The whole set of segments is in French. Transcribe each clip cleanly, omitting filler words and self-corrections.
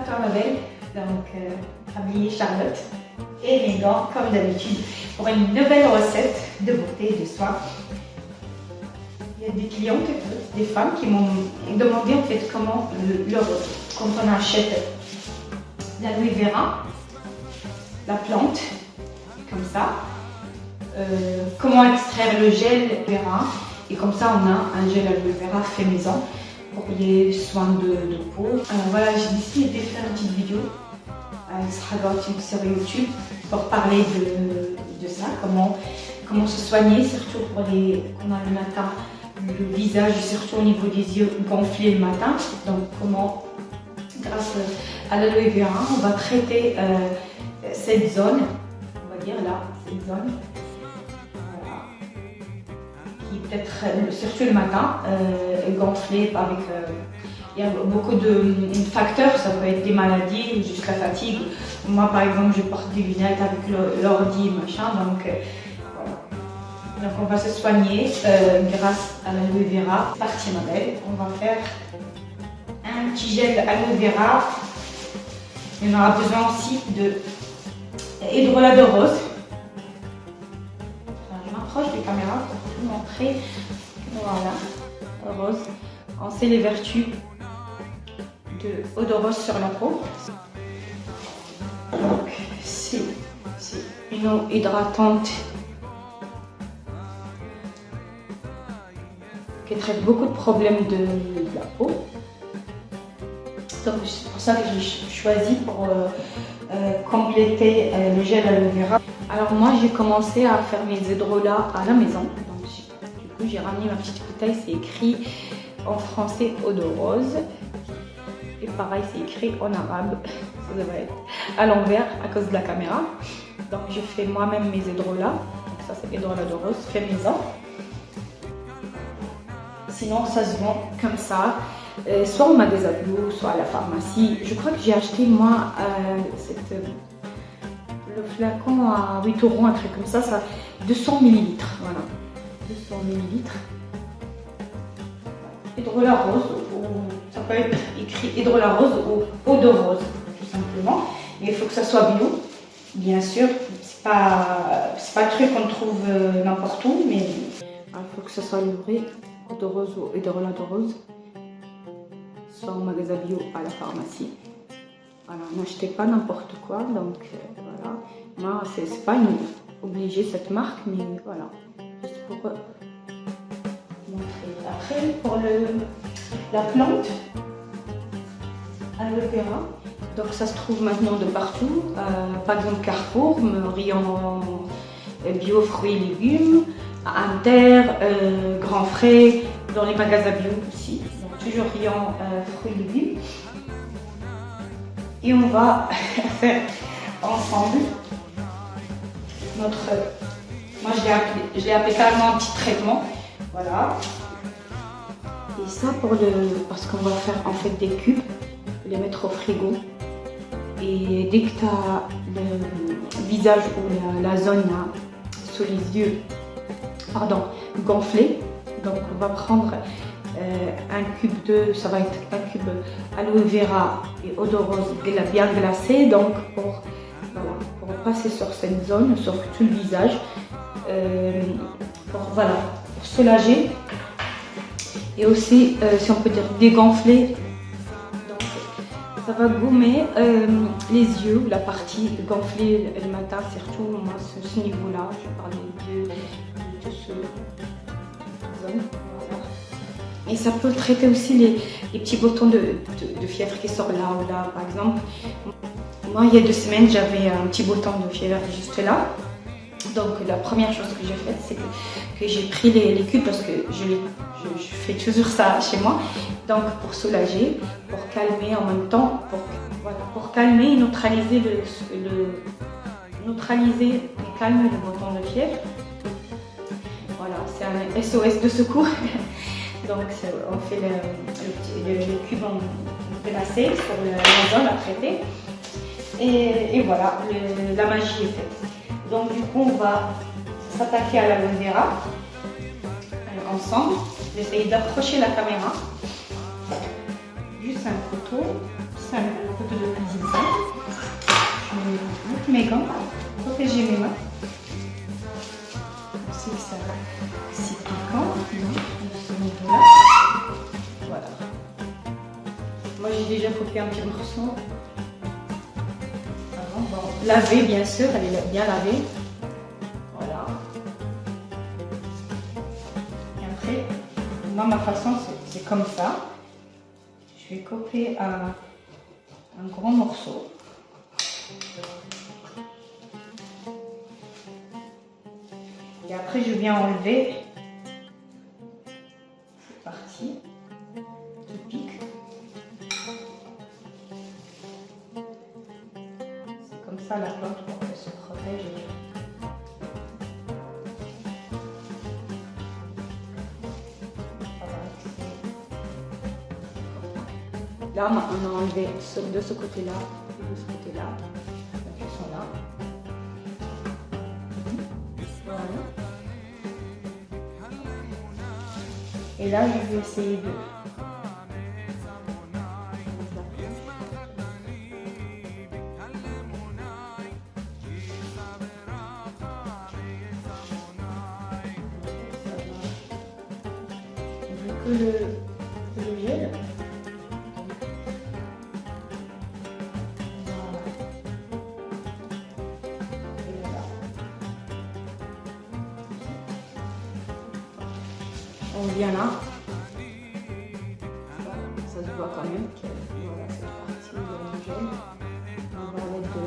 toi ma belle, donc habillée Charlotte et les gants comme d'habitude pour une nouvelle recette de beauté et de soin. Il y a des clientes, des femmes qui m'ont demandé en fait comment quand on achète l'aloe vera, la plante, comme ça, comment extraire le gel vera, et comme ça on a un gel aloe vera fait maison pour les soins de peau. Alors voilà, j'ai décidé de faire une petite vidéo sur YouTube pour parler de ça, comment se soigner, surtout pour qu'on a le matin le visage, surtout au niveau des yeux gonflés le matin. Donc comment, grâce à l'aloe vera, on va traiter cette zone, on va dire là, cette zone. Peut-être surtout le matin, gonflé avec... il y a beaucoup de facteurs, ça peut être des maladies ou juste la fatigue. Moi par exemple, je porte des lunettes avec l'ordi, machin, donc voilà. Donc on va se soigner grâce à l'aloe vera. Partie ma belle, on va faire un petit gel aloe vera. Il y en aura besoin aussi de hydrolat de rose. Je m'approche des caméras pour vous montrer. Voilà, rose. On sait les vertus de eau de rose sur la peau. Donc c'est une eau hydratante qui traite beaucoup de problèmes de la peau. Donc c'est pour ça que j'ai choisi pour compléter le gel aloe vera. Alors moi j'ai commencé à faire mes hydrolats à la maison. Donc du coup j'ai ramené ma petite bouteille, c'est écrit en français eau de rose. Et pareil c'est écrit en arabe, ça devrait être à l'envers à cause de la caméra. Donc je fais moi-même mes hydrolats. Donc ça c'est hydrolat de rose, fait maison. Sinon ça se vend comme ça, soit au magasin bio, soit à la pharmacie. Je crois que j'ai acheté moi le flacon à 8 €, un truc comme ça, 200 ml. Voilà, 200 ml. Hydrolat rose, ça peut être écrit hydrolat rose ou eau de rose, tout simplement. Mais il faut que ça soit bio, bien sûr. C'est pas le truc qu'on trouve n'importe où, mais il faut que ça soit livré eau de rose ou hydrolat de rose, soit au magasin bio, à la pharmacie. Voilà, n'achetez pas n'importe quoi, donc voilà. Moi, c'est pas obligé cette marque, mais voilà, juste pour montrer. Après, pour la plante, aloe vera, donc ça se trouve maintenant de partout, par exemple Carrefour, rayon bio, fruits et légumes, Inter, Grand Frais, dans les magasins bio aussi, donc toujours rayon fruits et légumes. Et on va faire ensemble moi je l'ai appelé carrément un petit traitement, voilà. Et ça parce qu'on va faire en fait des cubes, les mettre au frigo. Et dès que tu as le visage ou la zone là, sous les yeux, gonflé, donc on va prendre un cube ça va être un cube aloe vera et eau de rose bien glacée, donc pour passer sur cette zone, sur tout le visage, pour soulager et aussi, si on peut dire, dégonfler. Donc ça va gommer les yeux, la partie gonflée le matin, surtout moi ce niveau-là, je parle de ce zone. Et ça peut traiter aussi les petits boutons de fièvre qui sortent là ou là, par exemple. Moi, il y a 2 semaines, j'avais un petit bouton de fièvre juste là. Donc, la première chose que j'ai faite, c'est que j'ai pris les cubes parce que je fais toujours ça chez moi. Donc, pour soulager, pour calmer en même temps, pour calmer et neutraliser et calmer le bouton de fièvre. Voilà, c'est un SOS de secours. Donc on fait le cube en glacé sur la zone à traiter. Et voilà, la magie est faite. Donc du coup on va s'attaquer à l'aloe vera ensemble. J'essaye d'approcher la caméra. juste un couteau de cuisine simple. Je vais mettre mes gants pour protéger mes mains. Je sais que ça c'est piquant, donc de ce niveau-là. Voilà. Moi j'ai déjà coupé un petit morceau. Avant, bon, laver bien sûr, elle est bien lavée. Voilà. Et après, moi ma façon c'est comme ça. Je vais couper un gros morceau. Et après, je viens enlever cette partie qui pique. C'est comme ça la plante pour qu'elle se protège. Là, on a enlevé de ce côté-là et de ce côté-là. Donc, ils sont là. Voilà. Et là, je vais essayer de... Vu que le gel... On vient là, ça se voit quand même que voilà, cette partie du gel, on va mettre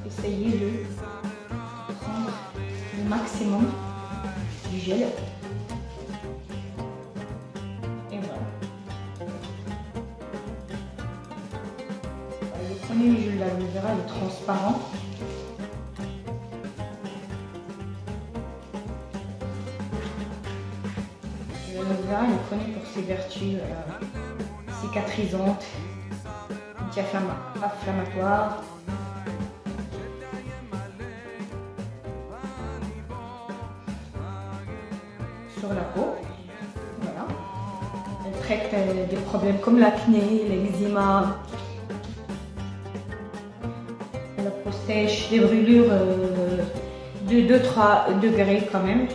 essayer de prendre le maximum du gel. Et voilà. Le premier gel d'aloe vera est transparent. L'aloe vera est connu pour ses vertus cicatrisantes, anti-inflammatoires. Sur la peau. Voilà. Elle traite des problèmes comme l'acné, l'eczéma. Elle protège des brûlures de 2-3 degrés quand même.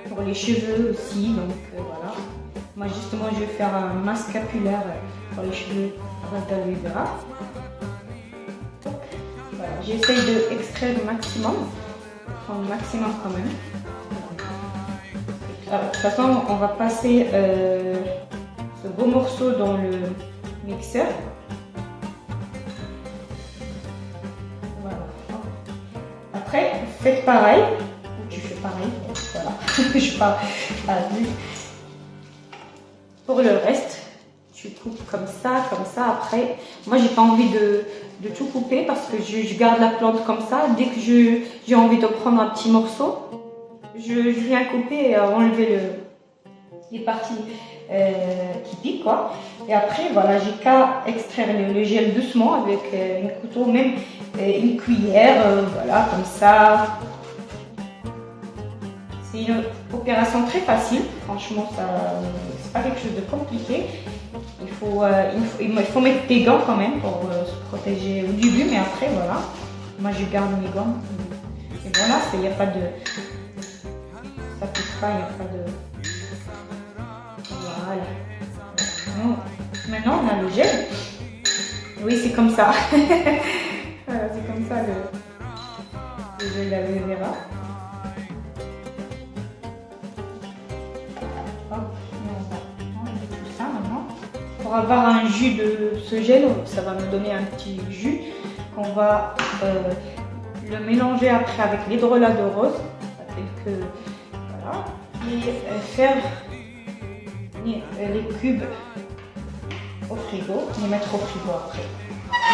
Pour les cheveux aussi, donc voilà. Moi justement je vais faire un masque capillaire pour les cheveux à base d'aloe vera. Voilà, j'essaye de extraire le maximum, enfin, le maximum quand même. Alors, de toute façon on va passer ce beau morceau dans le mixeur. Voilà. Après faites pareil. Tu fais pareil, voilà, je parle pas vu. Pour le reste, tu coupes comme ça. Après, moi j'ai pas envie de tout couper parce que je garde la plante comme ça. Dès que j'ai envie de prendre un petit morceau, je viens couper et enlever les parties qui piquent, quoi. Et après, voilà, j'ai qu'à extraire le gel doucement avec un couteau, même une cuillère, voilà, comme ça. C'est une opération très facile, franchement, c'est pas quelque chose de compliqué. Il faut mettre des gants quand même pour se protéger au début, mais après, voilà. Moi, je garde mes gants. Et voilà, il n'y a pas de... Ça pique pas, il n'y a pas de... Voilà. Maintenant, on a le gel. Oui, c'est comme ça. Voilà, c'est comme ça le gel d'aloe vera. Pour avoir un jus de ce gel, ça va me donner un petit jus qu'on va le mélanger après avec l'hydrolat de rose, voilà, et faire les cubes au frigo, les mettre au frigo après.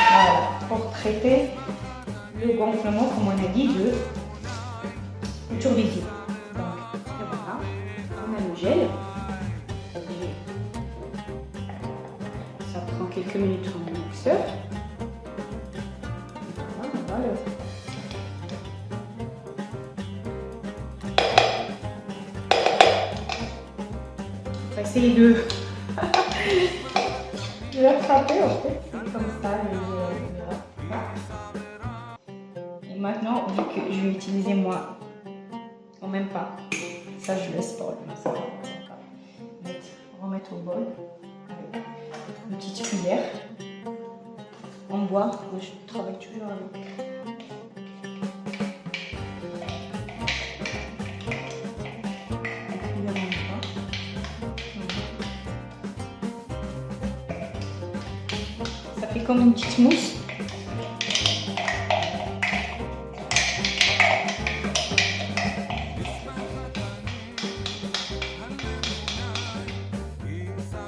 Voilà, pour traiter le gonflement, comme on a dit, de turbidine. Donc voilà, on a le gel. Ça prend quelques minutes en mixeur. Voilà. Alors. On va essayer de... Je vais attraper en fait, c'est comme ça. Et maintenant, vu que je vais utiliser moi, en même pas, ça je laisse pas, ça va, remettre au bol avec une petite cuillère en bois, je travaille toujours avec. Ça fait comme une petite mousse.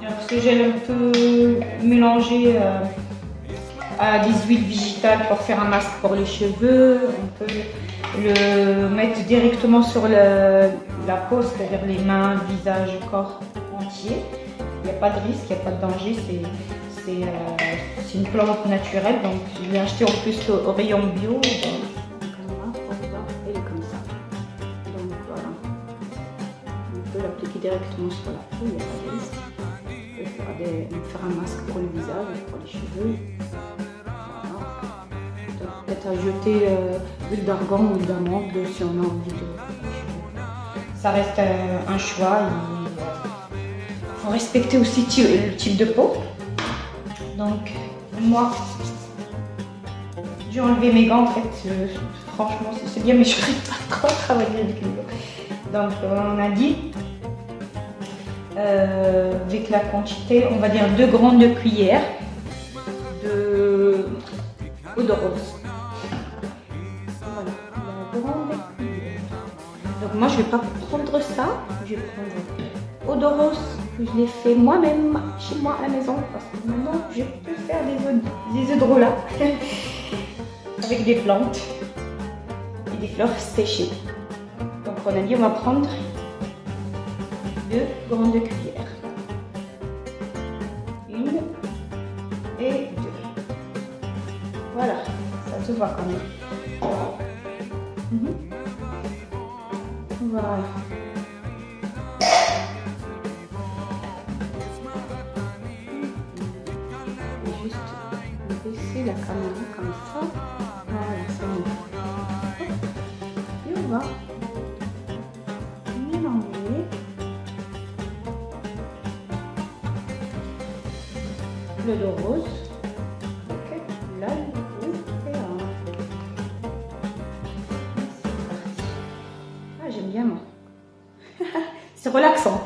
Parce que j'ai un peu mélangé à des huiles végétales pour faire un masque pour les cheveux. On peut le mettre directement sur la peau, c'est-à-dire les mains, le visage, le corps entier. Il n'y a pas de risque, il n'y a pas de danger. C'est une plante naturelle, donc je l'ai acheté en plus au rayon bio. Donc, elle est comme ça. Donc voilà. On peut l'appliquer directement sur la peau, il n'y a pas de risque. Faire un masque pour le visage, pour les cheveux. Voilà. Peut-être ajouter l'huile d'argan ou l'huile d'amande si on a envie de. Ça reste un choix. Il faut respecter aussi le type de peau. Donc moi, j'ai enlevé mes gants en fait. Franchement, c'est bien, mais je n'arrive pas trop à travailler avec les gants. Donc on a dit. Avec la quantité, on va dire 2 grandes cuillères d'eau de rose. Voilà, la grande cuillère. Donc moi je vais pas prendre ça, je vais prendre eau de rose que je l'ai fait moi-même chez moi à la maison parce que maintenant je peux faire des hydrolats avec des plantes et des fleurs séchées. Donc on a dit on va prendre 2 grandes cuillères. 1 et 2. Voilà, ça se voit quand même. Voilà. Juste baisser la caméra comme ça. Voilà, c'est bon. Et on va mélanger. De rose, ok, là, ah, j'aime bien moi. C'est relaxant.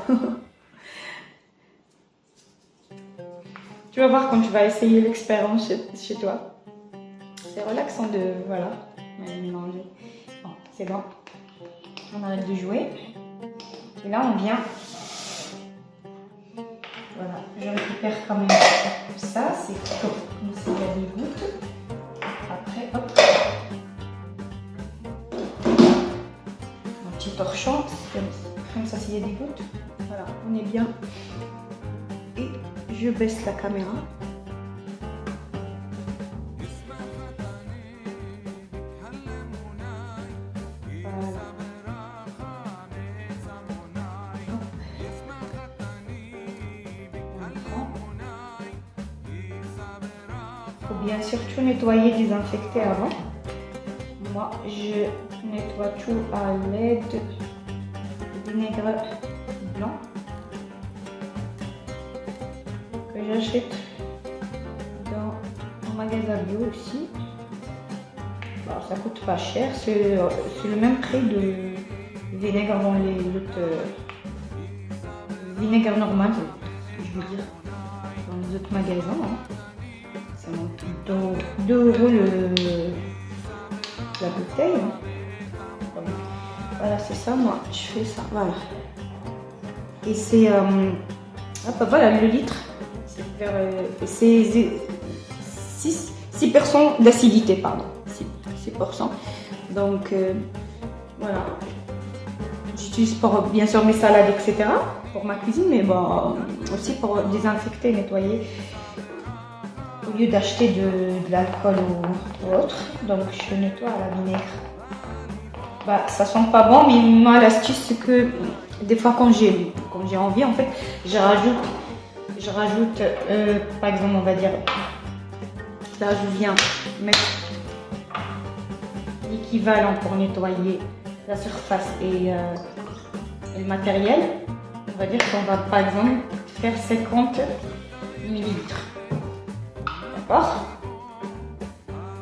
Tu vas voir quand tu vas essayer l'expérience chez toi. C'est relaxant de, voilà, mélanger. Bon, c'est bon. On arrête de jouer. Et là, on vient. Voilà, je récupère quand même ça, c'est comme s'il y a des gouttes. Après, hop, un petit torchon, comme ça s'il y a des gouttes. Voilà, on est bien. Et je baisse la caméra. Bien sûr tout nettoyer, désinfecter avant. Moi je nettoie tout à l'aide de vinaigre blanc que j'achète dans un magasin bio aussi. Bon, ça coûte pas cher, c'est le même prix de vinaigre dans vinaigre normal, je veux dire, dans les autres magasins. Hein. Ça monte 2 € la bouteille. Voilà, c'est ça, moi, je fais ça, voilà. Et c'est, voilà, le litre, c'est 6% d'acidité, pardon, 6%. Donc, voilà. J'utilise pour, bien sûr, mes salades, etc., pour ma cuisine, mais bon, aussi pour désinfecter, nettoyer. au lieu d'acheter de l'alcool ou autre, donc je nettoie à la vinaigre. Bah, ça sent pas bon, mais moi l'astuce c'est que des fois quand j'ai envie, en fait, je rajoute par exemple, on va dire, là je viens mettre l'équivalent pour nettoyer la surface et le matériel. On va dire qu'on va par exemple faire 50 ml. D'accord?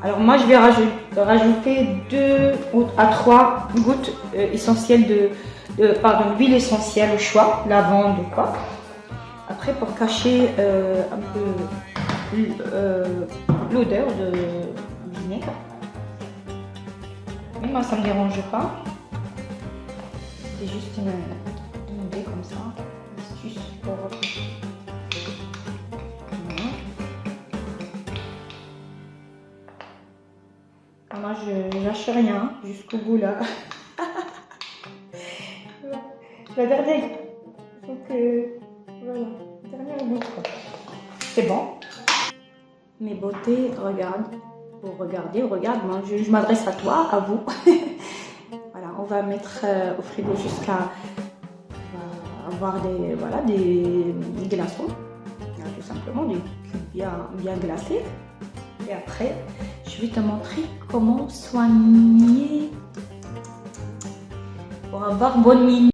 Alors moi je vais rajouter 2 à 3 gouttes essentielles d'huile essentielle au choix, lavande ou quoi. Après pour cacher un peu l'odeur du vinaigre. Mais moi ça me dérange pas. C'est juste une idée comme ça, une astuce pour... Moi je lâche rien jusqu'au bout là. La dernière, donc voilà, dernière goutte quoi. C'est bon. Mes beautés, regarde, vous regardez, regarde, moi je m'adresse à toi, à vous. Voilà, on va mettre au frigo jusqu'à avoir des glaçons, tout simplement des cubes bien glacés. Et après, je vais te montrer comment soigner pour avoir bonne mine.